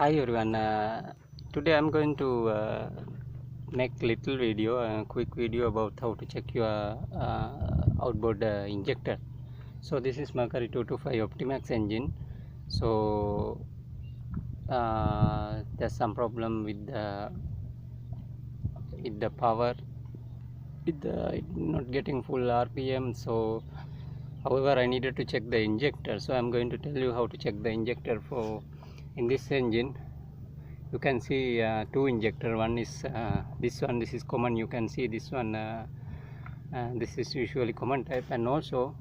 Hi everyone. Today I'm going to make little video, a quick video about how to check your outboard injector. So this is Mercury 225 Optimax engine. So there's some problem with the power. It not getting full RPM. So however, I needed to check the injector. So I'm going to tell you how to check the injector for in this engine. You can see two injector. One is this one. This is common. You can see this one. This is usually common type, and also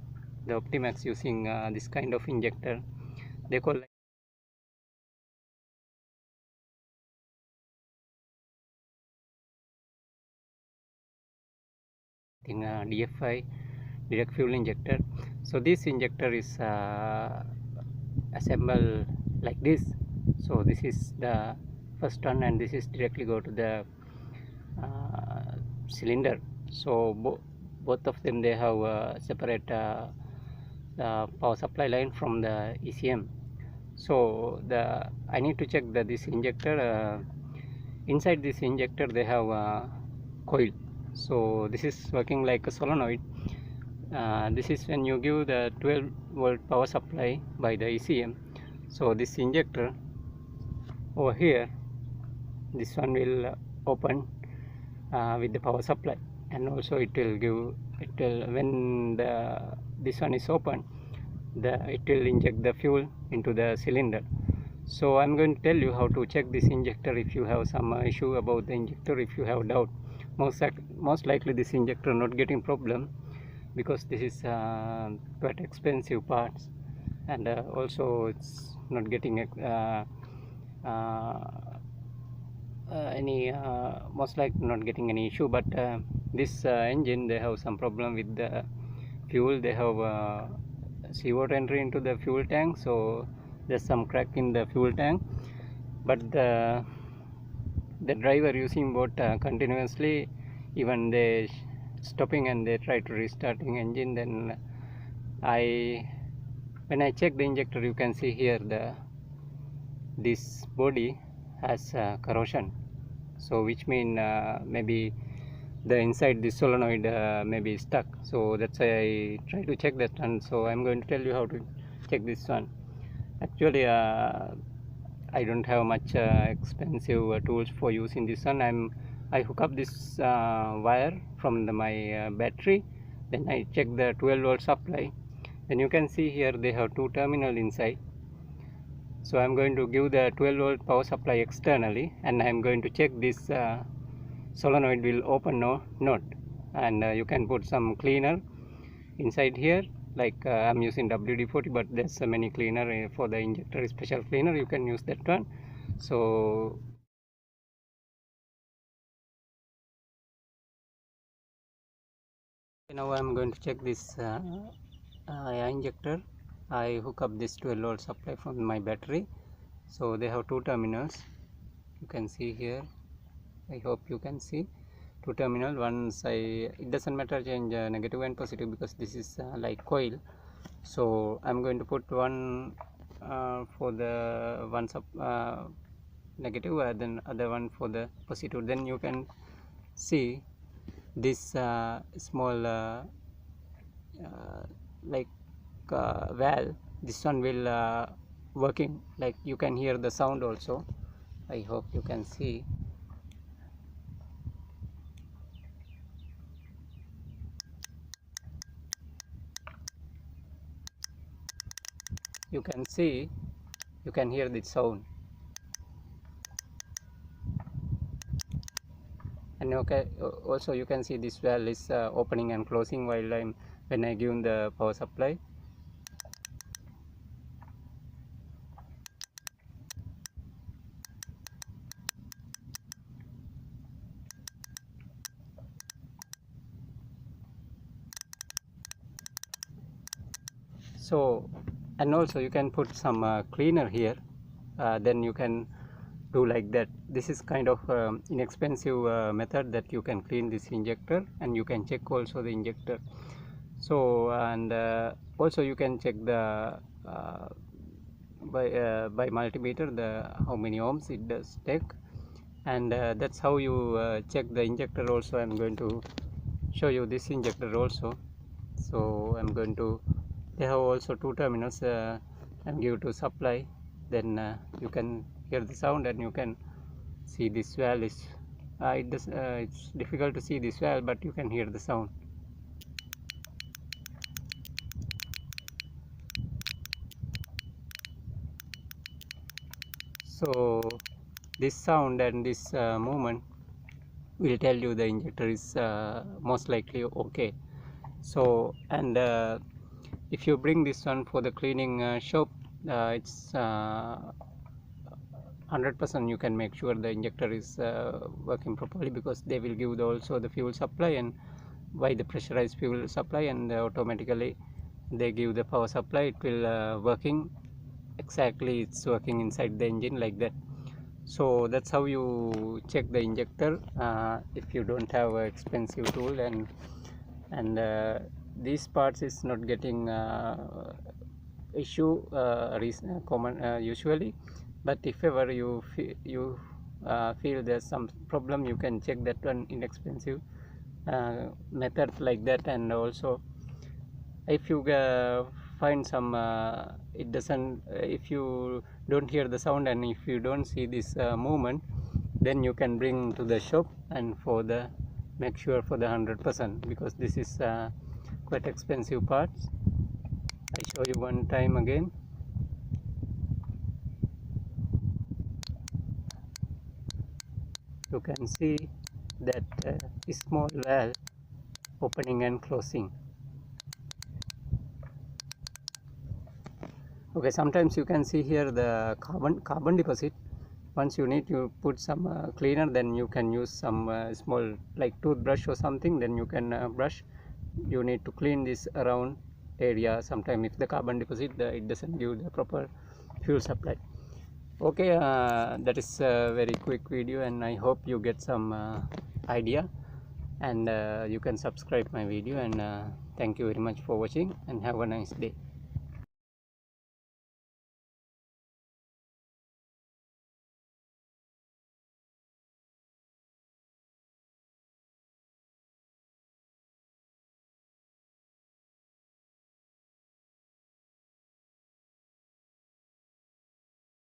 the Optimax using this kind of injector. They call DFI, direct fuel injector. So this injector is assembled like this. So this is the first one, and this is directly go to the cylinder. So both of them, they have separate power supply line from the ECM. So I need to check that this injector, inside this injector they have a coil. So this is working like a solenoid. This is when you give the 12-volt power supply by the ECM. So this injector over here, this one will open with the power supply, and also it will when this one is open, it will inject the fuel into the cylinder. So I'm going to tell you how to check this injector. If you have some issue about the injector, if you have doubt, most likely this injector not getting problem, because this is quite expensive parts, and also it's not getting most likely not getting any issue. But this engine, they have some problem with the fuel. They have CO2 entry into the fuel tank, so there's some crack in the fuel tank. But the driver using boat continuously, even they stopping and they try to restarting engine, then when I check the injector, you can see here this body has corrosion. So which mean maybe the inside this solenoid may be stuck. So that's why I try to check that one. So I'm going to tell you how to check this one. Actually I don't have much expensive tools for using this one. I hook up this wire from my battery, then I check the 12-volt supply. Then you can see here they have two terminals inside. So I'm going to give the 12-volt power supply externally, and I'm going to check this solenoid will open or not. And you can put some cleaner inside here, like I'm using WD-40, but there's so many cleaner for the injector, special cleaner, you can use that one. So now I'm going to check this injector. I hook up this 12-volt supply from my battery. So they have two terminals, you can see here. I hope you can see two terminal. It doesn't matter change negative and positive, because this is like coil. So I'm going to put one for the one negative, then other one for the positive. Then you can see this small like valve. This one will working, like you can hear the sound also. I hope you can see. You can see, you can hear the sound. And okay, also you can see this valve is opening and closing when I give the power supply. So, and also you can put some cleaner here, then you can do like that. This is kind of inexpensive method that you can clean this injector, and you can check also the injector. So, and also you can check the by multimeter the how many ohms it does take, and that's how you check the injector. Also I'm going to show you this injector also. So I'm going to, they have also two terminals, and give to supply, then you can hear the sound and you can see this valve is it's difficult to see this valve, but you can hear the sound. So this sound and this movement will tell you the injector is most likely okay. So, and if you bring this one for the cleaning shop, it's 100% you can make sure the injector is working properly, because they will give also the fuel supply, and by the pressurized fuel supply, and automatically they give the power supply. It will working exactly, it's working inside the engine like that. So that's how you check the injector if you don't have an expensive tool, and these parts is not getting issue common usually, but if ever you feel there's some problem, you can check that one inexpensive method like that. And also if you find some it doesn't if you don't hear the sound and if you don't see this movement, then you can bring to the shop and for the make sure for the 100%, because this is quite expensive parts. I show you one time again. You can see that small valve opening and closing. Okay, sometimes you can see here the carbon deposit. Once you need to put some cleaner, then you can use some small like toothbrush or something, then you can brush. You need to clean this around area. Sometimes if the carbon deposit it doesn't give the proper fuel supply. Okay, that is a very quick video, and I hope you get some idea, and you can subscribe my video, and thank you very much for watching, and have a nice day.